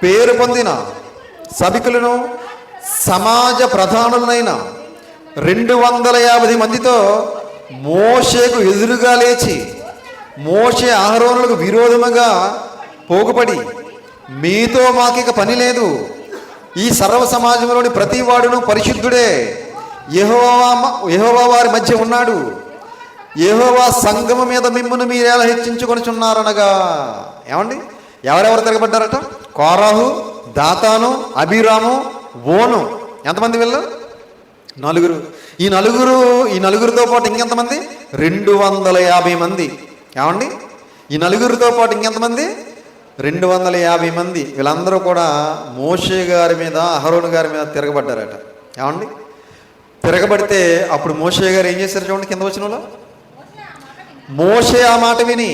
పేరు పొందిన సభికులను సమాజ ప్రధానులైన 250 మందితో మోషేకు ఎదురుగా లేచి మోషే అహరోనులకు విరోధముగా పోగుపడి, మీతో మాకిక పని లేదు, ఈ సర్వ సమాజంలోని ప్రతి వాడును పరిశుద్ధుడే, యెహోవా వారి మధ్య ఉన్నాడు, యెహోవా సంగము మీద మిమ్మును మీరేలా హెచ్చించుకొనిచున్నారనగా. ఏమండి, ఎవరెవరు తిరగబడ్డారట? కోరాహు, దాతాను, అబీరాము, ఓను. ఎంతమంది వీళ్ళు? 4. ఈ నలుగురితో పాటు ఇంకెంతమంది? 250 మంది. ఏమండి, ఈ నలుగురితో పాటు ఇంకెంతమంది? 250 మంది. వీళ్ళందరూ కూడా మోషే గారి మీద, అహరోను గారి మీద తిరగబడ్డారట. ఏమండి, తిరగబడితే అప్పుడు మోషే గారు ఏం చేశారు చూడండి, కింద వచనంలో. మోషే ఆ మాట విని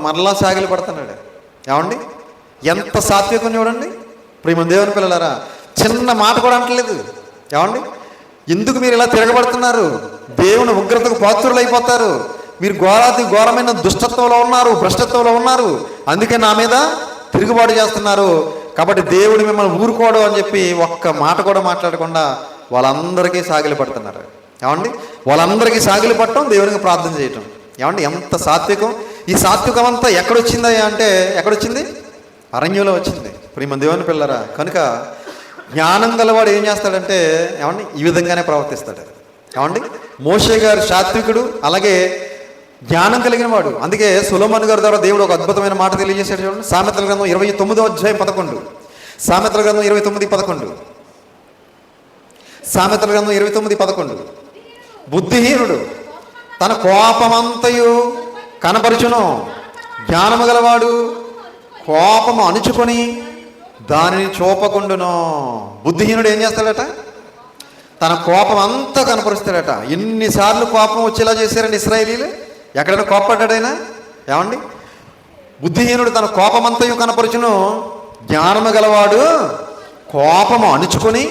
మరలా సాగిల పడుతున్నాడు. ఏమండి, ఎంత సాత్వికం చూడండి ప్రియమైన దేవుని పిల్లలారా. చిన్న మాట కూడా అంటలేదు. ఏమండి, ఎందుకు మీరు ఇలా తిరగబడుతున్నారు? దేవుని ఉగ్రతకు పాత్రులు అయిపోతారు. మీరు ఘోరమైన దుష్టత్వంలో ఉన్నారు, భ్రష్టత్వంలో ఉన్నారు, అందుకే నా మీద తిరుగుబాటు చేస్తున్నారు. కాబట్టి దేవుడు మిమ్మల్ని ఊరుకోవడం అని చెప్పి ఒక్క మాట కూడా మాట్లాడకుండా వాళ్ళందరికీ సాగిలి పడుతున్నారు. ఏమండి, వాళ్ళందరికీ సాగిలి పట్టడం, దేవునికి ప్రార్థన చేయటం. ఏమండి, ఎంత సాత్వికం! ఈ సాత్వికం అంతా ఎక్కడొచ్చిందా అంటే ఎక్కడొచ్చింది? అరణ్యంలో వచ్చింది ప్రియమైన దేవుని పిల్లరా. కనుక జ్ఞానం గలవాడు ఏం చేస్తాడంటే, ఏమండి, ఈ విధంగానే ప్రవర్తిస్తాడు. ఏమండి, మోషే గారు సాత్వికుడు, అలాగే జ్ఞానం కలిగిన వాడు. అందుకే సొలొమోను గారి ద్వారా దేవుడు ఒక అద్భుతమైన మాట తెలియజేశాడు చూడండి. సామెతల గ్రంథం 29వ అధ్యాయం 11. సామెతల గ్రంథం 29:11. సామెతల గ్రంథం 29:11. బుద్ధిహీనుడు తన కోపమంతయు కనపరుచును, జ్ఞానము గలవాడు కోపము అణుచుకొని దానిని చూపకుండును. బుద్ధిహీనుడు ఏం చేస్తాడట? తన కోపం అంతా కనపరుస్తాడట. ఎన్నిసార్లు కోపం వచ్చేలా చేశారండి ఇశ్రాయేలీలు? ఎక్కడైనా కోపపడ్డాడైనా? ఏమండి, బుద్ధిహీనుడు తన కోపమంతయు కనపరుచును, జ్ఞానము గలవాడు కోపము అణుచుకొని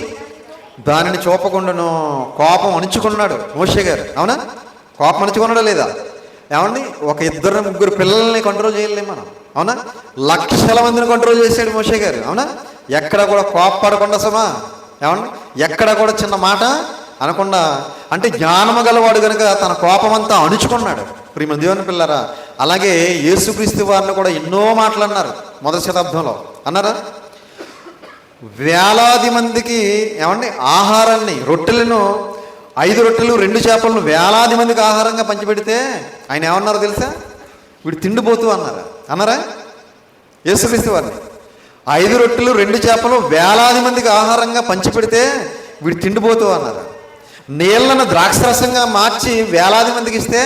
దానిని చూపకుండాను. కోపం అణుచుకున్నాడు మోషే గారు. అవునా? కోపం అణుచుకున్నాడా లేదా? ఏమండి, ఒక 2-3 పిల్లల్ని కంట్రోల్ చేయలేము మనం. అవునా? లక్షల మందిని కంట్రోల్ చేశాడు మోషే గారు. అవునా? ఎక్కడ కూడా కోపపడకుండా సమా. ఏమండి, ఎక్కడ కూడా చిన్న మాట అనకుండా. అంటే జ్ఞానము గలవాడు కనుక తన కోపమంతా అణుచుకున్నాడు ప్రియమైన దేవుని పిల్లరా. అలాగే యేసుక్రీస్తు వారిని కూడా ఎన్నో మాటలు అన్నారు మొదటి శతాబ్దంలో. అన్నారా? వేలాది మందికి ఏమండి ఆహారాన్ని, రొట్టెలను, 5 రొట్టెలు 2 చేపలను వేలాది మందికి ఆహారంగా పంచిపెడితే ఆయన ఏమన్నారో తెలుసా? వీడు తిండిపోతూ అన్నారు. అన్నారా? యేసుక్రీస్తు వారిని 5 రొట్టెలు 2 చేపలు వేలాది మందికి ఆహారంగా పంచిపెడితే వీడు తిండిపోతూ అన్నారు. నీళ్లను ద్రాక్షరసంగా మార్చి వేలాది మందికి ఇస్తే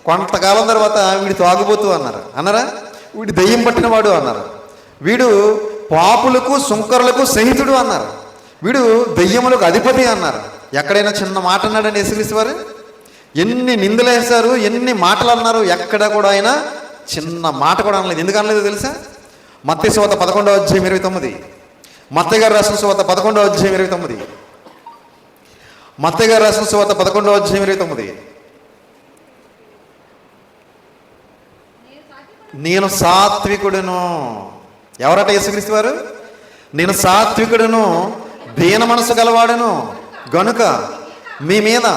కొంతకాలం తర్వాత వీడు తాగుబోతూ అన్నారు. అన్నారా? వీడు దెయ్యం పట్టినవాడు అన్నారు. వీడు పాపులకు సుంకరులకు సహితుడు అన్నారు. వీడు దెయ్యములకు అధిపతి అన్నారు. ఎక్కడైనా చిన్న మాట అన్నాడండి యేసుక్రీస్తు వారు? ఎన్ని నిందలు వేశారు, ఎన్ని మాటలు అన్నారు, ఎక్కడ కూడా ఆయన చిన్న మాట కూడా అనలేదు. ఎందుకు అనలేదు తెలుసా? మత్తయి సువార్త 11వ అధ్యాయం 29. మత్తయి గారు రాసిన సువార్త 11వ అధ్యాయం 29. మత్తయి గారు రాసిన సువార్త 11వ అధ్యాయం 29. నేను సాత్వికుడును. ఎవరట యేసుక్రీస్తు వారు? నేను సాత్వికుడును, దీన మనసు గలవాడును గనుక మీ మీద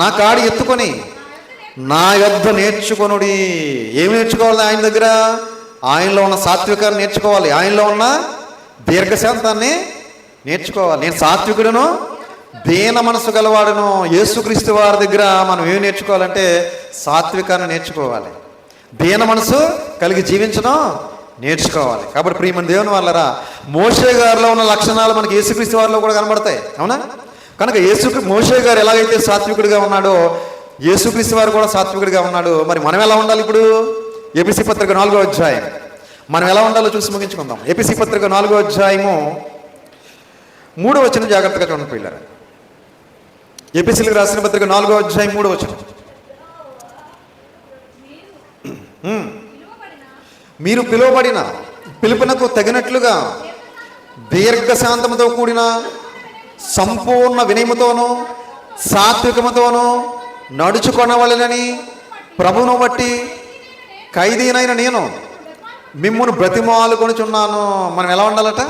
నా కాడి ఎత్తుకొని నా యొద్ద నేర్చుకొనుడి. ఏమి నేర్చుకోవాలి ఆయన దగ్గర? ఆయనలో ఉన్న సాత్వికాన్ని నేర్చుకోవాలి, ఆయనలో ఉన్న దీర్ఘశాంతాన్ని నేర్చుకోవాలి. నేను సాత్వికుడును, దీన మనసు గలవాడును. యేసుక్రీస్తు వారి దగ్గర మనం ఏమి నేర్చుకోవాలంటే సాత్వికాన్ని నేర్చుకోవాలి, దీన మనసు కలిగి జీవించడం నేర్చుకోవాలి. కాబట్టి ప్రియమైన దేవుని వాళ్ళరా, మోషే గారిలో ఉన్న లక్షణాలు మనకి యేసుక్రీస్తు వారిలో కూడా కనబడతాయి. అవునా? కనుక మోషే గారు ఎలాగైతే సాత్వికుడిగా ఉన్నాడో యేసుక్రీస్తు వారు కూడా సాత్వికుడిగా ఉన్నాడు. మరి మనం ఎలా ఉండాలి? ఇప్పుడు ఎపిసి పత్రిక 4వ అధ్యాయం మనం ఎలా ఉండాలో చూసి ముగించుకుందాం. ఎపిసి పత్రిక 4వ అధ్యాయము 3వ వచనం జాగ్రత్తగా చూడండి పిల్లలు. ఎపిసిలకు రాసిన పత్రిక 4వ అధ్యాయం 3వ వచనం. మీరు పిలువబడిన పిలుపునకు తగినట్లుగా దీర్ఘశాంతముతో కూడిన సంపూర్ణ వినయముతోనూ సాత్వికముతోనూ నడుచుకొనవలెనని ప్రభువును బట్టి ఖైదీనైన నేను మిమ్మును బ్రతిమాలుకొనుచున్నాను. మనం ఎలా ఉండాలట?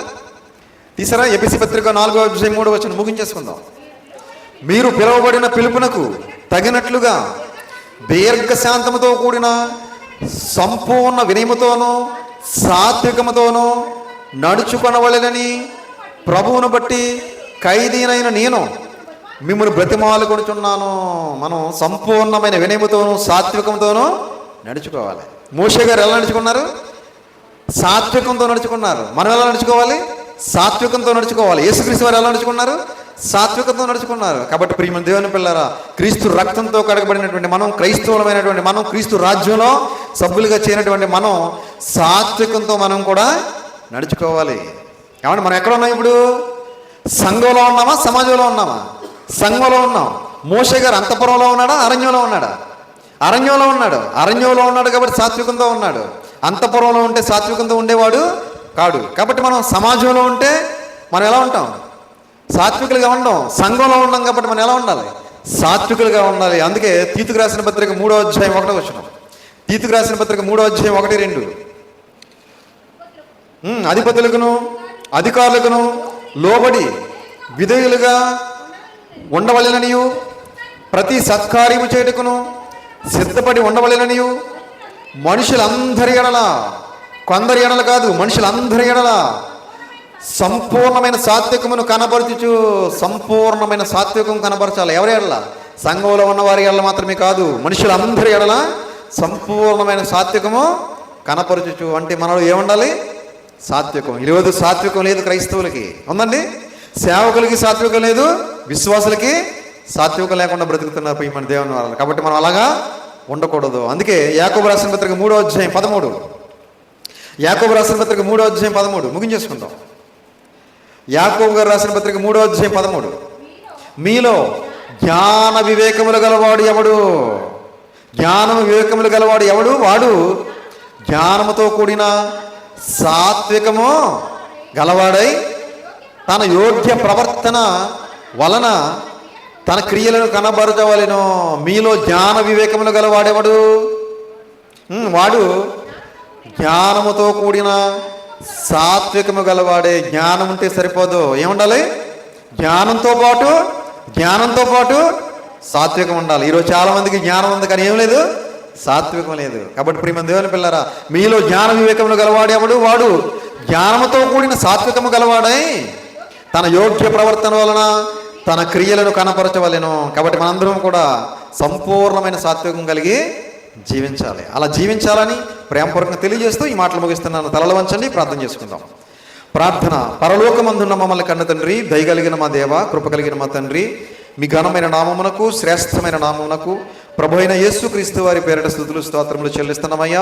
తీసారా? ఎపిసి పత్రిక 4వ అధ్యాయం 3వ వచనం ముగించేసుకుందాం. మీరు పిలువబడిన పిలుపునకు తగినట్లుగా దీర్ఘశాంతముతో కూడిన సంపూర్ణ వినయముతోనూ సాత్వికముతోనూ నడుచుకొనవలెనని ప్రభువును బట్టి ఖైదీనైన నేను మిమ్మల్ని బ్రతిమాలుకొనుచున్నాను. మనం సంపూర్ణమైన వినయముతోనూ సాత్వికంతోనూ నడుచుకోవాలి. మోషే గారు ఎలా నడుచుకున్నారు? సాత్వికంతో నడుచుకున్నారు. మనం ఎలా నడుచుకోవాలి? సాత్వికంతో నడుచుకోవాలి. యేసుక్రీస్తు వారు ఎలా నడుచుకున్నారు? సాత్వికంతో నడుచుకున్నారు. కాబట్టి ప్రియమైన దేవుని పిల్లరా, క్రీస్తు రక్తంతో కడగబడినటువంటి మనం, క్రైస్తవులమైనటువంటి మనం, క్రీస్తు రాజ్యంలో సభ్యులుగా చేరినటువంటి మనం సాత్వికంతో మనం కూడా నడుచుకోవాలి. కాబట్టి మనం ఎక్కడ ఉన్నాం ఇప్పుడు? సంఘంలో ఉన్నామా? సమాజంలో ఉన్నామా? సంఘంలో ఉన్నాం. మోషే గారు అంతఃపురంలో ఉన్నాడా? అరణ్యంలో ఉన్నాడా? అరణ్యంలో ఉన్నాడు. అరణ్యంలో ఉన్నాడు కాబట్టి సాత్వికంతో ఉన్నాడు. అంతఃపురంలో ఉంటే సాత్వికంతో ఉండేవాడు కాడు. కాబట్టి మనం సమాజంలో ఉంటే మనం ఎలా ఉంటాం? సాత్వికులుగా ఉండం. సంఘంలో ఉన్నాం కాబట్టి మనం ఎలా ఉండాలి? సాత్వికులుగా ఉండాలి. అందుకే తీతుకు రాసిన పత్రిక 3వ అధ్యాయం 1వ వచనం. తీతుకు రాసిన పత్రిక 3వ అధ్యాయం 1-2. అధిపతులకును అధికారులకును లోబడి విధేయులుగా ఉండవలెననియు ప్రతి సత్కార్యము చేయుటకును సిద్ధపడి ఉండవలెననియు మనుషులందరి ఎడల, కొందరి ఎడల కాదు, మనుషులందరి ఎడల సంపూర్ణమైన సాత్వికమును కనబరచుచు. సంపూర్ణమైన సాత్వికం కనబరచాలి. ఎవరి ఎడల? సంఘంలో ఉన్న వారి ఎడల మాత్రమే కాదు, మనుషులందరి ఎడల సంపూర్ణమైన సాత్వికము కనపరచుచు. అంటే మనలో ఏముండాలి? సాత్వికం. ఈరోజు సాత్వికం లేదు క్రైస్తవులకి. ఉందండి. సేవకులకి సాత్వికం లేదు, విశ్వాసులకి సాత్వికం లేకుండా బ్రతుకుతున్నారు మన దేవుని వాళ్ళు. కాబట్టి మనం అలాగా ఉండకూడదు. అందుకే యాకోబు రాసిన పత్రిక 3వ అధ్యాయం 13. యాకోబు రాసిన పత్రిక 3వ అధ్యాయం 13 ముగించేసుకుందాం. యాకోబు గారు రాసిన పత్రిక 3వ అధ్యాయం 13. మీలో జ్ఞాన వివేకములు గలవాడు ఎవడు? జ్ఞానము వివేకములు గలవాడు ఎవడు? వాడు జ్ఞానముతో కూడిన సాత్వికము గలవాడై తన యోగ్య ప్రవర్తన వలన తన క్రియలను కనబరచవలెను. మీలో జ్ఞాన వివేకములు గలవాడెవడు? వాడు జ్ఞానముతో కూడిన సాత్వికము గలవాడే. జ్ఞానం ఉంటే సరిపోదు. ఏముండాలి? జ్ఞానంతో పాటు సాత్వికం ఉండాలి. ఈరోజు చాలా మందికి జ్ఞానం ఉంది కానీ ఏం లేదు, సాత్వికం లేదు. కాబట్టి ప్రియమైన దేవుని పిల్లరా, మీలో జ్ఞాన వివేకములు గలవాడెవడు? వాడు జ్ఞానముతో కూడిన సాత్వికము గలవాడై తన యోగ్య ప్రవర్తన వలన తన క్రియలను కనపరచవలెను. కాబట్టి మనందరం కూడా సంపూర్ణమైన సాత్వికం కలిగి జీవించాలి. అలా జీవించాలని ప్రేమపూర్వకంగా తెలియజేస్తూ ఈ మాటలు ముగిస్తున్నాను. తలలు వంచండి, ప్రార్థన చేసుకుందాం. ప్రార్థన. పరలోకమందున్న మమ్మల్ని కన్న తండ్రి, దయ కలిగిన మా దేవ, కృప కలిగిన మా తండ్రి, మీ ఘనమైన నామమునకు, శ్రేష్టమైన నామమునకు ప్రభు అయిన యేసుక్రీస్తు వారి పేరిట స్తుతులు స్తోత్రములు చెల్లిస్తున్నామయ్యా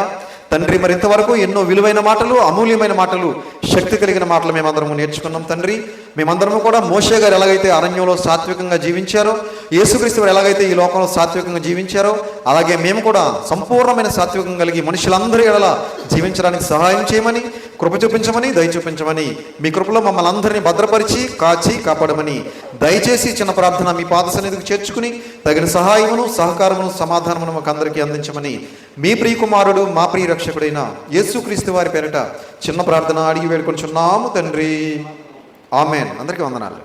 తండ్రి. మరి ఇంతవరకు ఎన్నో విలువైన మాటలు, అమూల్యమైన మాటలు, శక్తి కలిగిన మాటలు మేమందరము నేర్చుకున్నాం తండ్రి. మేమందరము కూడా మోషే గారు ఎలాగైతే అరణ్యంలో సాత్వికంగా జీవించారో, యేసుక్రీస్తు వారు ఎలాగైతే ఈ లోకంలో సాత్వికంగా జీవించారో, అలాగే మేము కూడా సంపూర్ణమైన సాత్వికం కలిగి మనుషులందరి ఎడల జీవించడానికి సహాయం చేయమని, కృప చూపించమని, దయ చూపించమని, మీ కృపలో మమ్మల్ని అందరినీ భద్రపరిచి కాచి కాపాడమని దయచేసి చిన్న ప్రార్థన మీ పాద సన్నిధికి చేర్చుకుని తగిన సహాయమును, సహకారమును, సమాధానమును మాకు అందరికీ అందించమని మీ ప్రియకుమారుడు, మా ప్రియ రక్షకుడైన యేసుక్రీస్తు వారి పేరిట చిన్న ప్రార్థన అడిగి వేడుకొనుచున్నాము తండ్రి. ఆమెన్. అందరికీ వందనాలు.